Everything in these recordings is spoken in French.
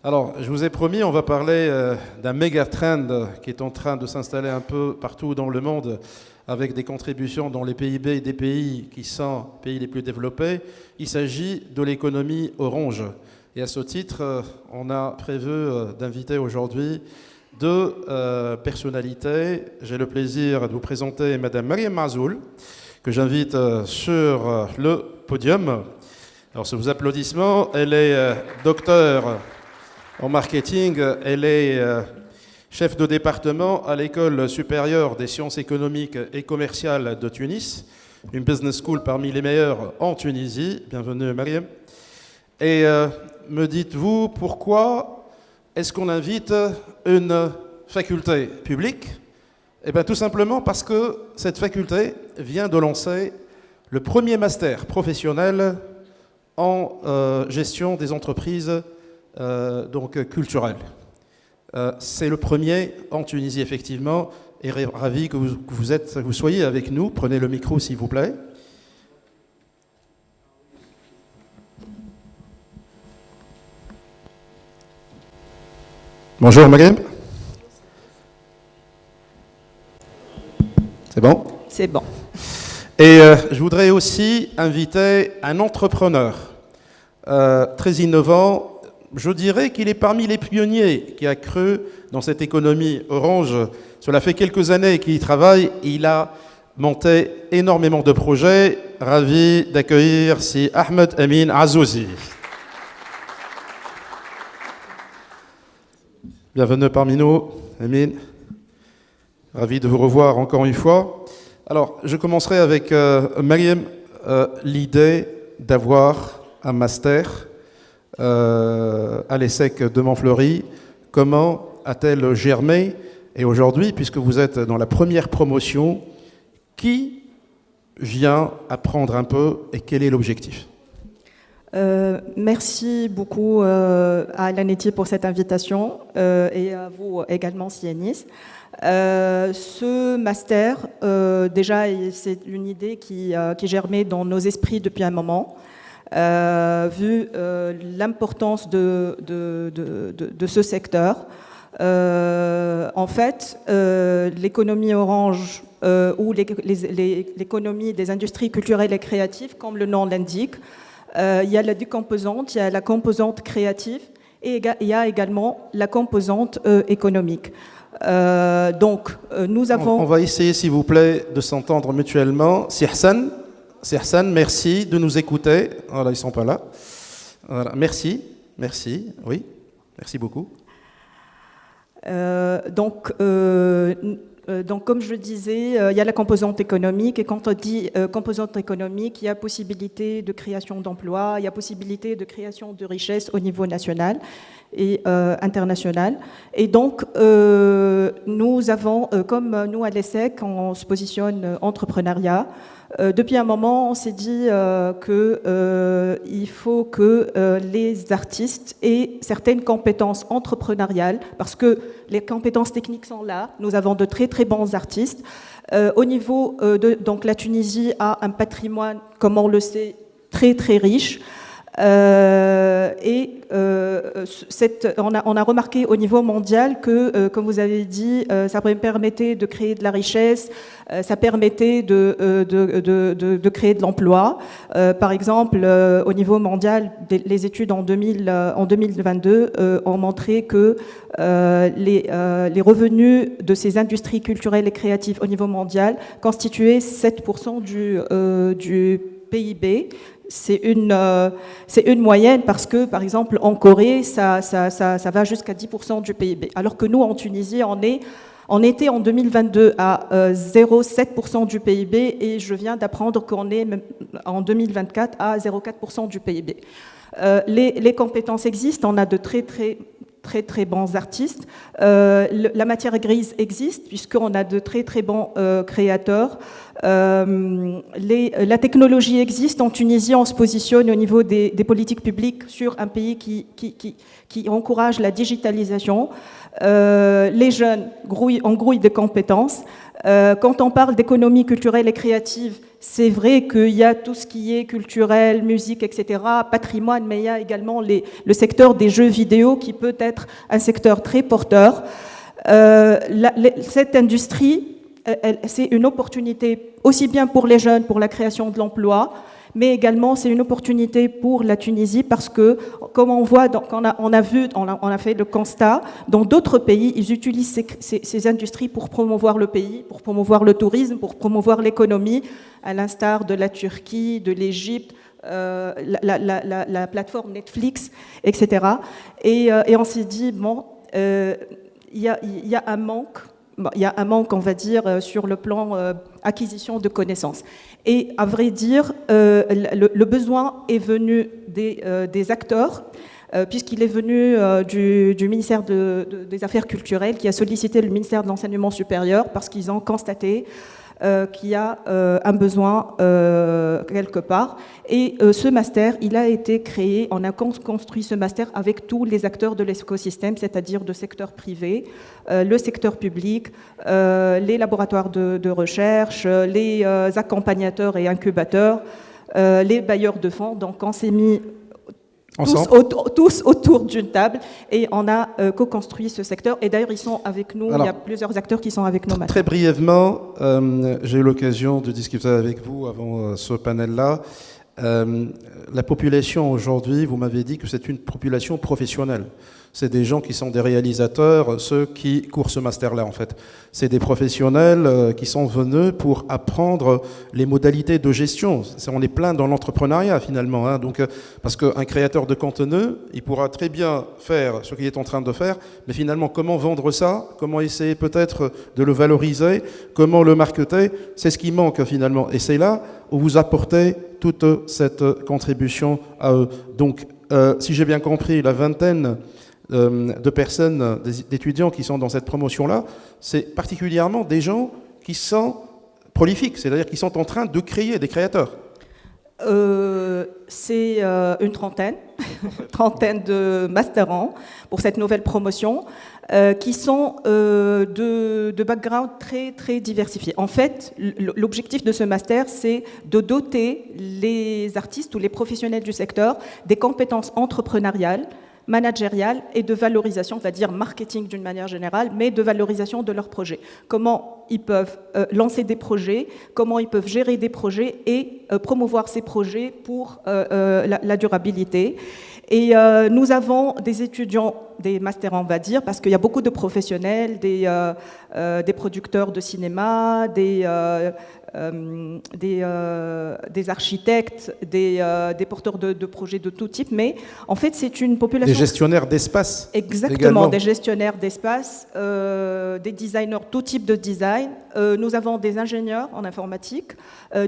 Alors, je vous ai promis, on va parler d'un méga trend qui est en train de s'installer un peu partout dans le monde avec des contributions dans les PIB des pays qui sont pays les plus développés. Il s'agit de l'économie orange. Et à ce titre, on a prévu d'inviter aujourd'hui deux personnalités. J'ai le plaisir de vous présenter Madame Mariam Mazoul, que j'invite sur le podium. Alors, sous vos applaudissements, elle est docteure en marketing, elle est chef de département à l'École supérieure des sciences économiques et commerciales de Tunis, une business school parmi les meilleures en Tunisie. Bienvenue, Mariam. Et me dites-vous, pourquoi est-ce qu'on invite une faculté publique? Eh bien, tout simplement parce que cette faculté vient de lancer le premier master professionnel en gestion des entreprises donc culturelles. C'est le premier en Tunisie, effectivement, et ravi que vous soyez avec nous. Prenez le micro, s'il vous plaît. Bonjour, Mariam. C'est bon? C'est bon. Et je voudrais aussi inviter un entrepreneur très innovant. Je dirais qu'il est parmi les pionniers qui a cru dans cette économie orange. Cela fait quelques années qu'il y travaille. Il a monté énormément de projets. Ravi d'accueillir si Ahmed Amin Azouzi. Bienvenue parmi nous, Amin. Ravi de vous revoir encore une fois. Alors, je commencerai avec Mariam, l'idée d'avoir un master à l'ESSEC de Montfleury. Comment a-t-elle germé? Et aujourd'hui, puisque vous êtes dans la première promotion, qui vient apprendre un peu et quel est l'objectif? Merci beaucoup à l'ANETI pour cette invitation et à vous également, Sianis. Ce master, déjà, c'est une idée qui germait dans nos esprits depuis un moment. Vu l'importance de ce secteur. En fait, l'économie orange ou l'économie des industries culturelles et créatives, comme le nom l'indique, il y a la deux composantes, il y a la composante créative et il y a également la composante économique. Donc, nous avons... On va essayer, s'il vous plaît, de s'entendre mutuellement. Si Hassan, merci de nous écouter. Voilà, ils ne sont pas là. Voilà, merci, oui, merci beaucoup. Donc, comme je le disais, il y a la composante économique, et quand on dit composante économique, il y a possibilité de création d'emplois, il y a possibilité de création de richesses au niveau national et international. Et donc, nous avons, comme nous à l'ESSEC, on se positionne entrepreneuriat. Depuis un moment, on s'est dit qu'il faut que les artistes aient certaines compétences entrepreneuriales, parce que les compétences techniques sont là. Nous avons de très très bons artistes. Au niveau donc la Tunisie a un patrimoine, comme on le sait, très très riche. On a remarqué au niveau mondial que, comme vous avez dit, ça permettait de créer de la richesse, ça permettait de créer de l'emploi. Par exemple, au niveau mondial, les études en 2022 ont montré que les revenus de ces industries culturelles et créatives au niveau mondial constituaient 7% du PIB. C'est une moyenne parce que, par exemple, en Corée, ça va jusqu'à 10% du PIB. Alors que nous, en Tunisie, on était en 2022 à 0,7% du PIB et je viens d'apprendre qu'on est en 2024 à 0,4% du PIB. Les compétences existent, on a de très bons artistes. La matière grise existe puisqu'on a de très bons créateurs. La technologie existe. En Tunisie, on se positionne au niveau des politiques publiques sur un pays qui encourage la digitalisation. Les jeunes grouillent de compétences. Quand on parle d'économie culturelle et créative, c'est vrai qu'il y a tout ce qui est culturel, musique, etc., patrimoine, mais il y a également le secteur des jeux vidéo qui peut être un secteur très porteur. Cette industrie, c'est une opportunité aussi bien pour les jeunes, pour la création de l'emploi, mais également c'est une opportunité pour la Tunisie parce que, comme on voit, on a fait le constat, dans d'autres pays, ils utilisent ces industries pour promouvoir le pays, pour promouvoir le tourisme, pour promouvoir l'économie, à l'instar de la Turquie, de l'Égypte, la plateforme Netflix, etc. Et on s'est dit, bon, il y a un manque. Il y a un manque, on va dire, sur le plan acquisition de connaissances. Et à vrai dire, le besoin est venu des acteurs, puisqu'il est venu du ministère des Affaires culturelles, qui a sollicité le ministère de l'Enseignement supérieur, parce qu'ils ont constaté qu'il y a un besoin quelque part. Et ce master, il a été créé, on a construit ce master avec tous les acteurs de l'écosystème, c'est-à-dire le secteur privé, le secteur public, les laboratoires de recherche, les accompagnateurs et incubateurs, les bailleurs de fonds. Donc on s'est mis tous autour d'une table et on a co-construit ce secteur. Et d'ailleurs, ils sont avec nous. Alors, il y a plusieurs acteurs qui sont avec nous maintenant. Très brièvement, j'ai eu l'occasion de discuter avec vous avant ce panel-là. La population aujourd'hui, vous m'avez dit que c'est une population professionnelle. C'est des gens qui sont des réalisateurs, ceux qui courent ce master-là, en fait. C'est des professionnels qui sont venus pour apprendre les modalités de gestion. On est plein dans l'entrepreneuriat, finalement. Hein. Donc, parce qu'un créateur de contenu, il pourra très bien faire ce qu'il est en train de faire, mais finalement, comment vendre ça? Comment essayer peut-être de le valoriser? Comment le marketer? C'est ce qui manque, finalement. Et c'est là où vous apportez toute cette contribution à eux. Donc, si j'ai bien compris, la vingtaine de personnes, d'étudiants qui sont dans cette promotion-là, c'est particulièrement des gens qui sont prolifiques, c'est-à-dire qui sont en train de créer, des créateurs. C'est une trentaine de masterants pour cette nouvelle promotion qui sont de background très, très diversifiés. En fait, l'objectif de ce master, c'est de doter les artistes ou les professionnels du secteur des compétences entrepreneuriales, managériale et de valorisation, on va dire marketing d'une manière générale, mais de valorisation de leurs projets. Comment ils peuvent lancer des projets, comment ils peuvent gérer des projets et promouvoir ces projets pour la durabilité. Et nous avons des étudiants, des masters on va dire, parce qu'il y a beaucoup de professionnels, des producteurs de cinéma, des architectes, des porteurs de projets de tout type, mais en fait c'est une population... Des gestionnaires d'espace. Exactement, également. Des gestionnaires d'espace, des designers, tout type de design. Nous avons des ingénieurs en informatique,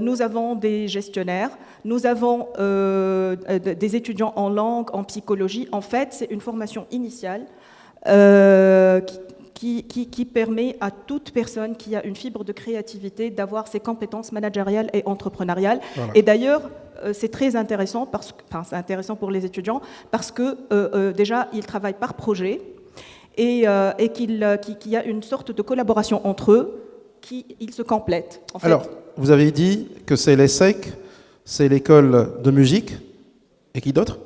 nous avons des gestionnaires, nous avons des étudiants en langue, en psychologie. En fait, c'est une formation initiale qui permet à toute personne qui a une fibre de créativité d'avoir ses compétences managériales et entrepreneuriales. Voilà. Et d'ailleurs, c'est très intéressant, c'est intéressant pour les étudiants parce que déjà, ils travaillent par projet et qu'il y a une sorte de collaboration entre eux ils se complètent. En fait. Alors, vous avez dit que c'est l'ESSEC, c'est l'école de musique, et qui d'autre ?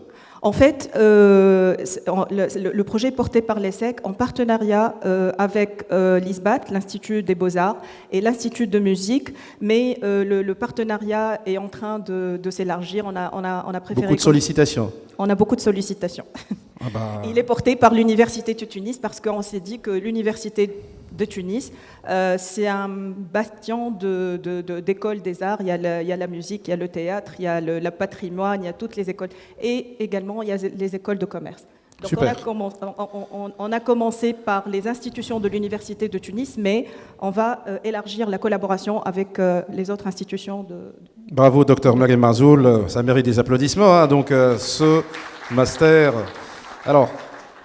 En fait, le projet est porté par l'ESSEC en partenariat avec l'ISBAT, l'Institut des Beaux-Arts, et l'Institut de musique, mais le partenariat est en train de s'élargir. On a préféré... Beaucoup de sollicitations. On a beaucoup de sollicitations. Ah bah... Il est porté par l'Université de Tunis parce qu'on s'est dit que l'Université de Tunis, c'est un bastion d'écoles des arts. Il y a la musique, il y a le théâtre, il y a le patrimoine, il y a toutes les écoles. Et également, il y a les écoles de commerce. Donc on a commencé par les institutions de l'Université de Tunis, mais on va élargir la collaboration avec les autres institutions. Bravo, Dr Mariam Marzoul. Ça mérite des applaudissements. Hein. Donc, ce master... Alors...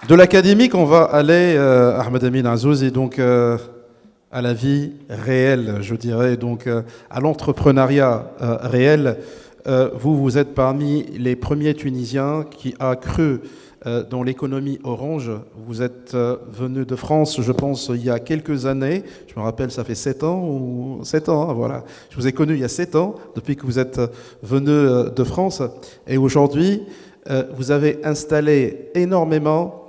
De l'académique, on va aller, Ahmed Amin Azouzi, donc à la vie réelle, je dirais, donc à l'entrepreneuriat réel. Vous êtes parmi les premiers Tunisiens qui a cru dans l'économie orange. Vous êtes venu de France, je pense, il y a quelques années. Je me rappelle, ça fait 7 ans ou 7 ans, voilà. Je vous ai connu il y a 7 ans, depuis que vous êtes venu de France. Et aujourd'hui, vous avez installé énormément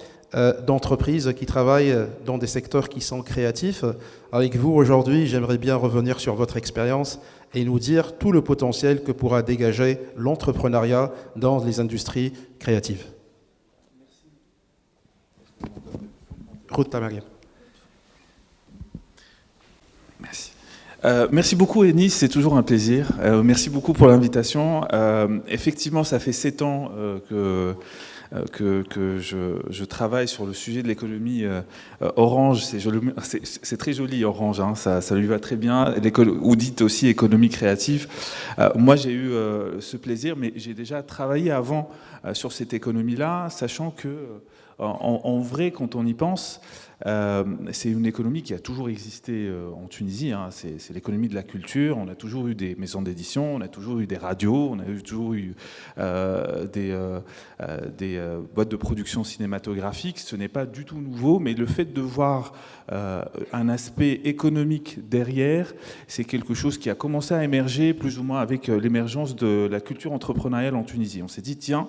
d'entreprises qui travaillent dans des secteurs qui sont créatifs. Avec vous, aujourd'hui, j'aimerais bien revenir sur votre expérience et nous dire tout le potentiel que pourra dégager l'entrepreneuriat dans les industries créatives. Merci. Merci beaucoup, Enis, c'est toujours un plaisir. Merci beaucoup pour l'invitation. Effectivement, ça fait 7 ans que je travaille sur le sujet de l'économie orange. C'est très joli, orange, hein, ça lui va très bien. Ou dites aussi économie créative. Moi, j'ai eu ce plaisir, mais j'ai déjà travaillé avant sur cette économie-là, sachant que, en vrai, quand on y pense, c'est une économie qui a toujours existé en Tunisie, hein. C'est l'économie de la culture. On a toujours eu des maisons d'édition, on a toujours eu des radios, on a toujours eu des boîtes de production cinématographique. Ce n'est pas du tout nouveau, mais le fait de voir un aspect économique derrière, c'est quelque chose qui a commencé à émerger plus ou moins avec l'émergence de la culture entrepreneuriale en Tunisie. On s'est dit, tiens,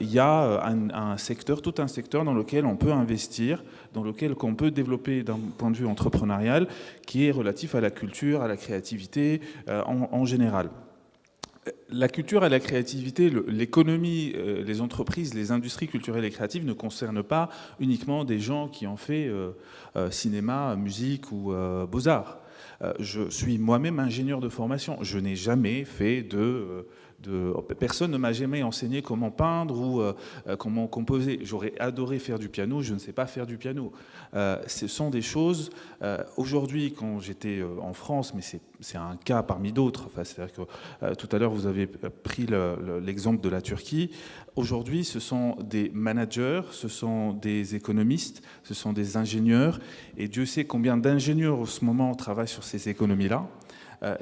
il y a un secteur, tout un secteur dans lequel on peut investir, dans lequel on peut développer d'un point de vue entrepreneurial, qui est relatif à la culture, à la créativité en général. La culture et la créativité, l'économie, les entreprises, les industries culturelles et créatives ne concernent pas uniquement des gens qui ont fait cinéma, musique ou beaux-arts. Je suis moi-même ingénieur de formation. Je n'ai jamais fait personne ne m'a jamais enseigné comment peindre ou comment composer. J'aurais adoré faire du piano, je ne sais pas faire du piano. Ce sont des choses... aujourd'hui, quand j'étais en France, mais c'est un cas parmi d'autres, enfin, c'est-à-dire que tout à l'heure, vous avez pris l'exemple de la Turquie. Aujourd'hui, ce sont des managers, ce sont des économistes, ce sont des ingénieurs, et Dieu sait combien d'ingénieurs en ce moment travaillent sur ces économies-là,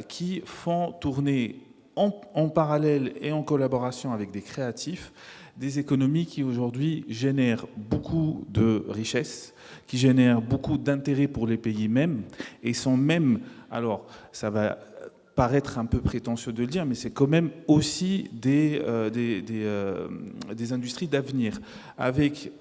qui font tourner en parallèle et en collaboration avec des créatifs, des économies qui aujourd'hui génèrent beaucoup de richesses, qui génèrent beaucoup d'intérêt pour les pays mêmes, et sont même, alors ça va paraître un peu prétentieux de le dire, mais c'est quand même aussi des industries d'avenir, avec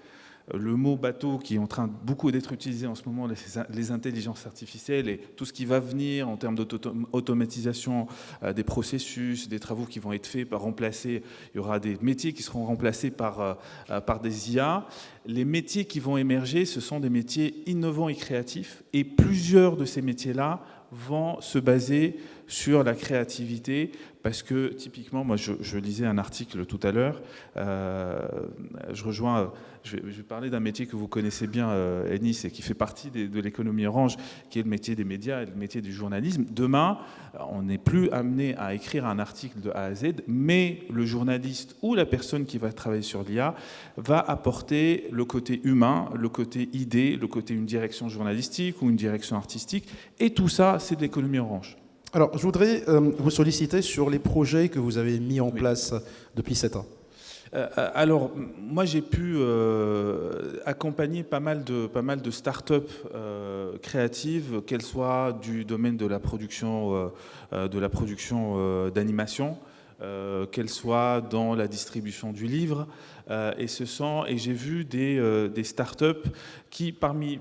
le mot bateau qui est en train beaucoup d'être utilisé en ce moment, les intelligences artificielles et tout ce qui va venir en termes d'automatisation des processus, des travaux qui vont être faits par remplacer, il y aura des métiers qui seront remplacés par des IA. Les métiers qui vont émerger, ce sont des métiers innovants et créatifs, et plusieurs de ces métiers-là vont se baser sur la créativité, parce que typiquement, moi je lisais un article tout à l'heure, je vais parler d'un métier que vous connaissez bien, Enis, et qui fait partie de l'économie orange, qui est le métier des médias et le métier du journalisme. Demain, on n'est plus amené à écrire un article de A à Z, mais le journaliste ou la personne qui va travailler sur l'IA va apporter le côté humain, le côté idée, le côté une direction journalistique ou une direction artistique, et tout ça, c'est de l'économie orange. Alors, je voudrais vous solliciter sur les projets que vous avez mis en place depuis 7 ans. Alors, moi, j'ai pu accompagner pas mal de start-up créatives, qu'elles soient du domaine de la production d'animation, qu'elles soient dans la distribution du livre, et j'ai vu des start-up qui, parmi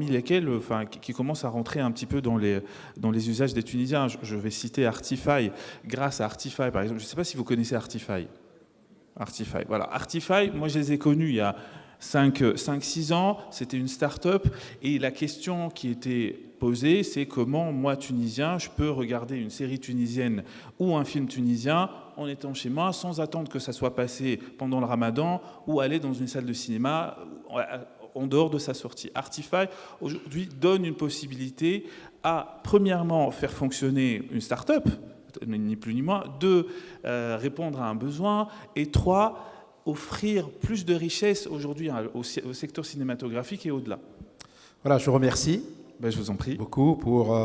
lesquelles, enfin, qui commencent à rentrer un petit peu dans les usages des Tunisiens. Je vais citer Artify. Grâce à Artify, par exemple, je ne sais pas si vous connaissez Artify. Voilà. Artify, moi je les ai connus il y a 5-6 ans, c'était une start-up, et la question qui était posée, c'est comment moi, Tunisien, je peux regarder une série tunisienne ou un film tunisien en étant chez moi, sans attendre que ça soit passé pendant le Ramadan, ou aller dans une salle de cinéma en dehors de sa sortie. Artify, aujourd'hui, donne une possibilité à, premièrement, faire fonctionner une start-up, ni plus ni moins, 2, répondre à un besoin, et 3, offrir plus de richesse aujourd'hui au secteur cinématographique et au-delà. Voilà, je vous remercie. Je vous en prie. Beaucoup pour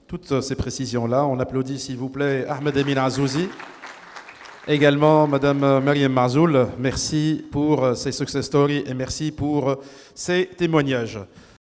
toutes ces précisions-là. On applaudit, s'il vous plaît, Ahmed Emin Azouzi. Également, Madame Mariam Marzoul, merci pour ces success stories et merci pour ces témoignages.